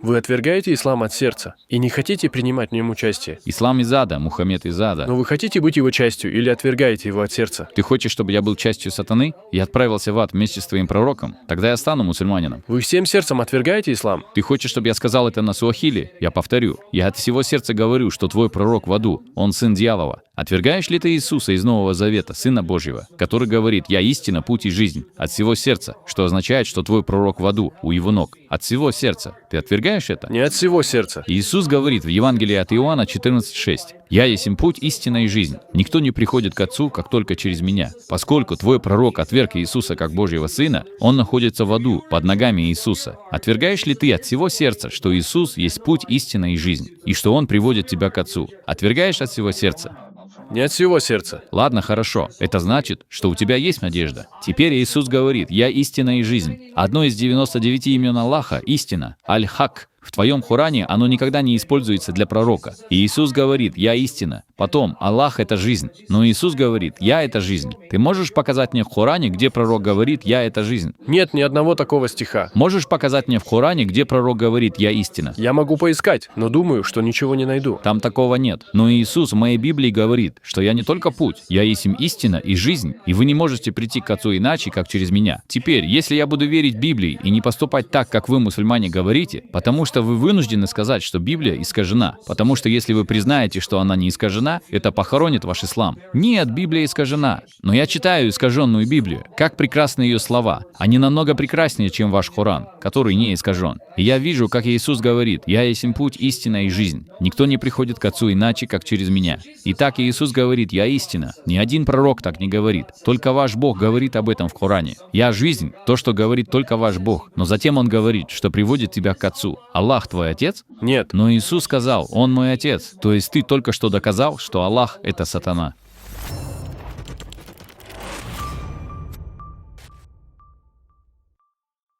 Вы отвергаете ислам от сердца и не хотите принимать в нем участие. Ислам из ада, Мухаммед из ада. Но вы хотите быть его частью или отвергаете его от сердца? Ты хочешь, чтобы я был частью сатаны и отправился в ад вместе с твоим пророком? Тогда я стану мусульманином. Вы всем сердцем отвергаете ислам? Ты хочешь, чтобы я сказал это на суахили? Я повторю. Я от всего сердца говорю, что твой пророк в аду, он сын дьявола. Отвергаешь ли ты Иисуса из Нового Завета, Сына Божьего, который говорит: «Я истина, путь и жизнь», от всего сердца, что означает, что твой пророк в аду, у его ног? От всего сердца. Ты отвергаешь это? Не от всего сердца. Иисус говорит в Евангелии от Иоанна 14:6: «Я есть им путь, истина и жизнь. Никто не приходит к Отцу, как только через Меня». Поскольку твой пророк отверг Иисуса как Божьего Сына, он находится в аду, под ногами Иисуса. Отвергаешь ли ты от всего сердца, что Иисус есть путь, истина и жизнь, и что Он приводит тебя к Отцу? Отвергаешь от всего сердца? Не от всего сердца. Ладно, хорошо. Это значит, что у тебя есть надежда. Теперь Иисус говорит: «Я истина и жизнь». Одно из 99 имен Аллаха — истина, Аль-Хак. В твоем Коране оно никогда не используется для пророка. И Иисус говорит: «Я истина». Потом, Аллах — это жизнь. Но Иисус говорит: «Я — это жизнь». Ты можешь показать мне в Коране, где пророк говорит: «Я — это жизнь»? Нет ни одного такого стиха. Можешь показать мне в Коране, где пророк говорит: «Я истина»? Я могу поискать, но думаю, что ничего не найду. Там такого нет. Но Иисус в моей Библии говорит, что я не только путь, я есть им истина и жизнь, и вы не можете прийти к Отцу иначе, как через Меня. Теперь, если я буду верить Библии и не поступать так, как вы, мусульмане, говорите, потому что вы вынуждены сказать, что Библия искажена, потому что если вы признаете, что она не искажена, это похоронит ваш ислам. Нет, Библия искажена. Но я читаю искаженную Библию. Как прекрасны ее слова. Они намного прекраснее, чем ваш Коран, который не искажен. И я вижу, как Иисус говорит: «Я есть им путь, истина и жизнь. Никто не приходит к Отцу иначе, как через Меня». Итак, Иисус говорит: «Я истина». Ни один пророк так не говорит. Только ваш Бог говорит об этом в Коране. «Я жизнь», то, что говорит только ваш Бог. Но затем Он говорит, что приводит тебя к Отцу. Аллах твой Отец? Нет. Но Иисус сказал: «Он мой Отец». То есть ты только что доказал, что Аллах — это сатана.